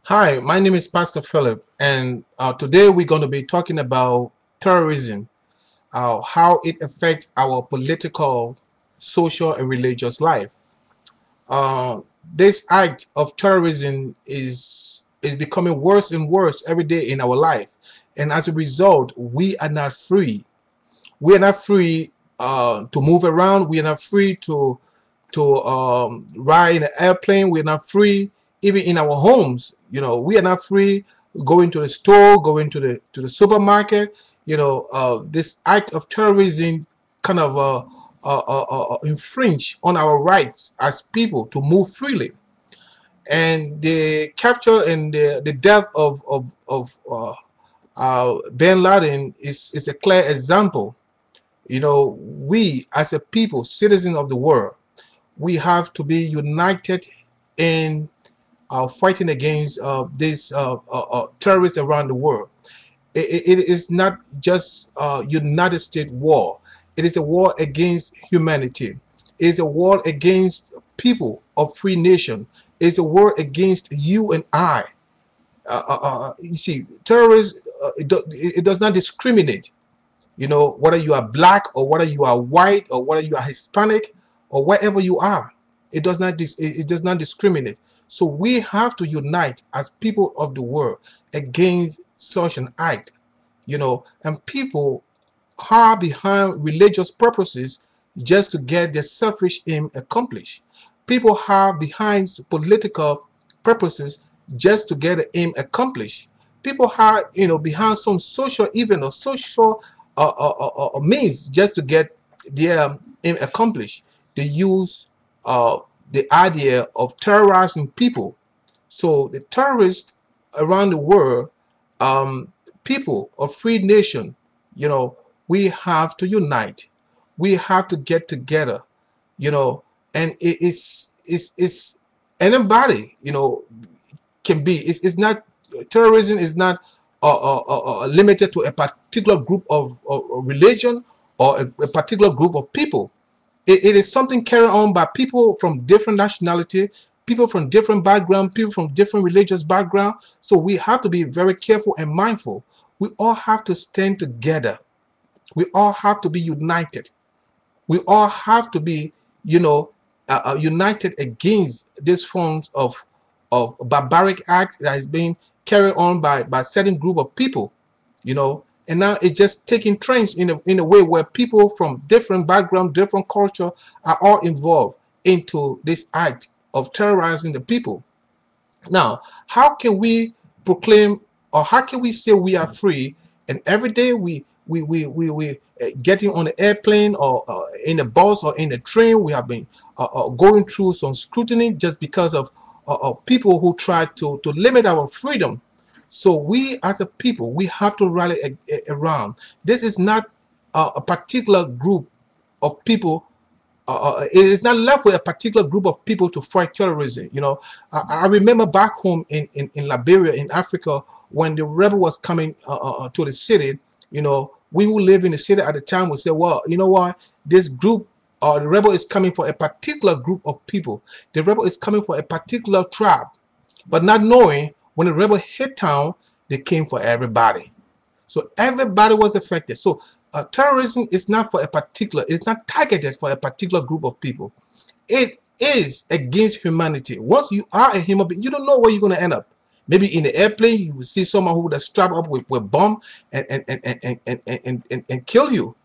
Hi, my name is Pastor Philip, and today we're going to be talking about terrorism, how it affects our political, social, and religious life. Uh, this act of terrorism is becoming worse and worse every day in our life, and as a result, we are not free. We are not free to move around. We are not free to ride in an airplane. We're not free even in our homes. We are not free going to the store, going to the supermarket. This act of terrorism kind of infringe on our rights as people to move freely. And the capture and the death of Bin Laden is a clear example. We as a people, citizens of the world, we have to be united in fighting against these terrorists around the world. It is not just a United States war. It is a war against humanity. It is a war against people of free nation. It is a war against you and I. You see, terrorists, it does not discriminate. Whether you are black or whether you are white or whether you are Hispanic or wherever you are, it does not discriminate. So we have to unite as people of the world against such an act. And people are behind religious purposes just to get their selfish aim accomplished. People are behind political purposes just to get the aim accomplished. People are, behind some social event or social means just to get their aim accomplished. They use the idea of terrorizing people. So the terrorists around the world, people of free nation, you know, we have to unite. We have to get together, you know, and it's anybody, can be. It's not terrorism is not limited to a particular group of religion or a particular group of people. It is something carried on by people from different nationality, people from different background, people from different religious background. So we have to be very careful and mindful. We all have to stand together. We all have to be united. We all have to be, united against these forms of barbaric acts that is being carried on by certain group of people, and now it's just taking trends in a way where people from different background, different culture are all involved into this act of terrorizing the people. Now, how can we proclaim, or how can we say we are free, and every day we getting on the airplane or in the bus or in the train, we have been going through some scrutiny just because of people who try to limit our freedom. So we as a people, we have to rally around. This is not a particular group of people. It is not left with a particular group of people to fight terrorism. I remember back home in Liberia, in Africa, when the rebel was coming to the city. We who live in the city at the time would say, well, you know what, this group or the rebel is coming for a particular group of people. The rebel is coming for a particular tribe, but not knowing when the rebel hit town, they came for everybody. So everybody was affected. So terrorism is not for a particular, it's not targeted for a particular group of people. It is against humanity. Once you are a human being, you don't know where you're going to end up. Maybe in the airplane, you will see someone who would strap up with bomb and kill you.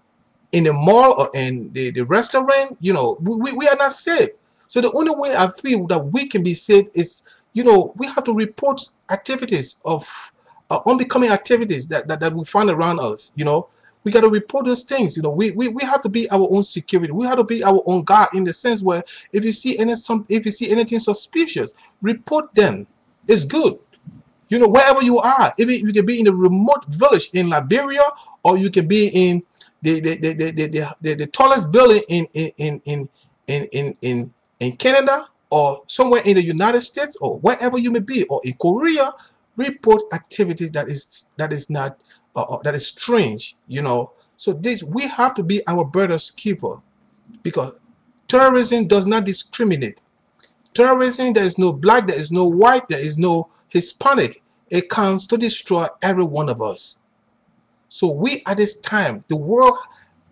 In the mall or in the restaurant, we are not safe. So the only way I feel that we can be safe is, we have to report activities of unbecoming activities that we find around us. We got to report those things. We have to be our own security. We have to be our own guard in the sense where if you see anything suspicious, report them. It's good. Wherever you are, even you can be in a remote village in Liberia, or you can be in the tallest building in Canada, or somewhere in the United States, or wherever you may be, or in Korea. Report activities that is not that is strange. So this, we have to be our brother's keeper, because terrorism does not discriminate. Terrorism, there is no black, there is no white, there is no Hispanic, it comes to destroy every one of us. So we at this time, the world,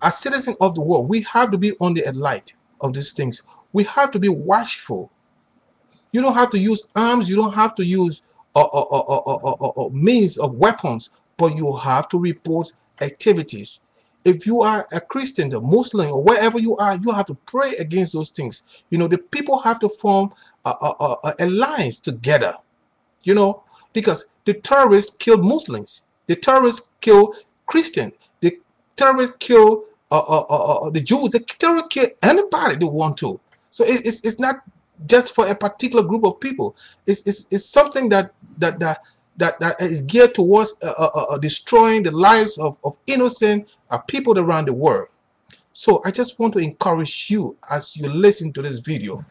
as citizens of the world, we have to be on the alert of these things. We have to be watchful. You don't have to use arms. You don't have to use means of weapons, but you have to report activities. If you are a Christian, a Muslim, or wherever you are, you have to pray against those things. The people have to form a alliance together, because the terrorists killed Muslims, the terrorists kill Christians, the terrorists kill the Jews, the terrorists kill anybody they want to. So it's not just for a particular group of people. It's something that is geared towards destroying the lives of innocent people around the world. So I just want to encourage you, as you listen to this video,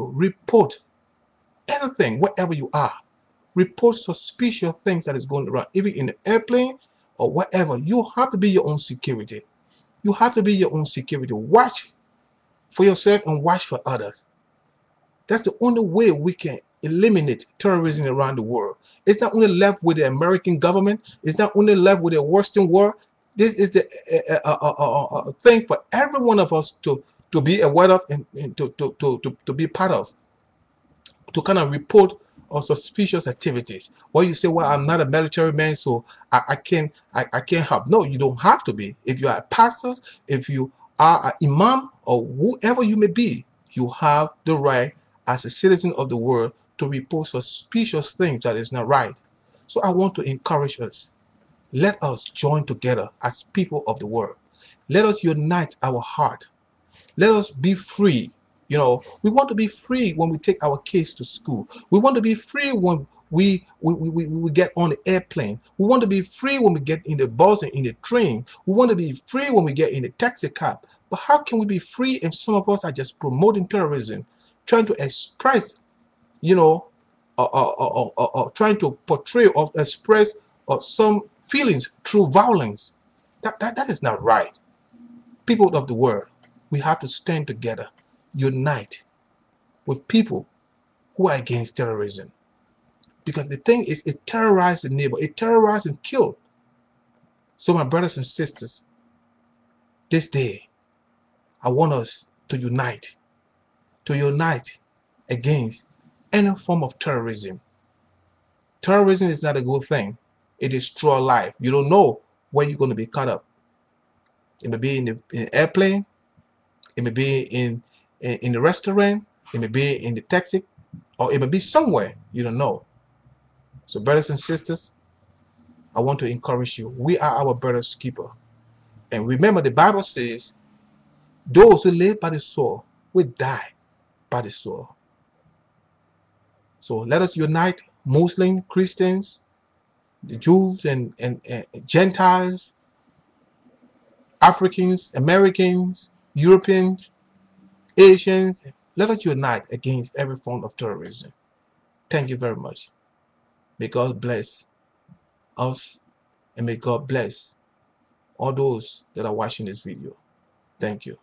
report anything, wherever you are. Report suspicious things that is going around, even in the airplane or whatever. You have to be your own security. You have to be your own security. Watch for yourself and watch for others. That's the only way we can eliminate terrorism around the world. It's not only left with the American government. It's not only left with the Western world. This is the thing for every one of us to be aware of and to be part of, to kind of report on suspicious activities. Well, you say, well, I'm not a military man, so I can't help. No, you don't have to be. If you are a pastor, if you are an imam, or whoever you may be, you have the right as a citizen of the world to report suspicious things that is not right. So I want to encourage us. Let us join together as people of the world. Let us unite our heart. Let us be free. We want to be free when we take our kids to school. We want to be free when we get on the airplane. We want to be free when we get in the bus and in the train. We want to be free when we get in the taxi cab. But how can we be free if some of us are just promoting terrorism, trying to express, trying to portray or express some feelings through violence? That is not right. People of the world, we have to stand together, unite with people who are against terrorism. Because the thing is, it terrorized the neighbor, it terrorized and killed. So my brothers and sisters, this day, I want us to unite against any form of terrorism. Terrorism is not a good thing. It destroys life. You don't know where you're going to be caught up. It may be in the airplane. It may be in the restaurant. It may be in the taxi. Or it may be somewhere you don't know. So brothers and sisters, I want to encourage you. We are our brother's keeper. And remember, the Bible says, those who live by the sword will die by the sword. So let us unite, Muslim, Christians, the Jews and Gentiles, Africans, Americans, Europeans, Asians. Let us unite against every form of terrorism. Thank you very much. May God bless us, and may God bless all those that are watching this video. Thank you.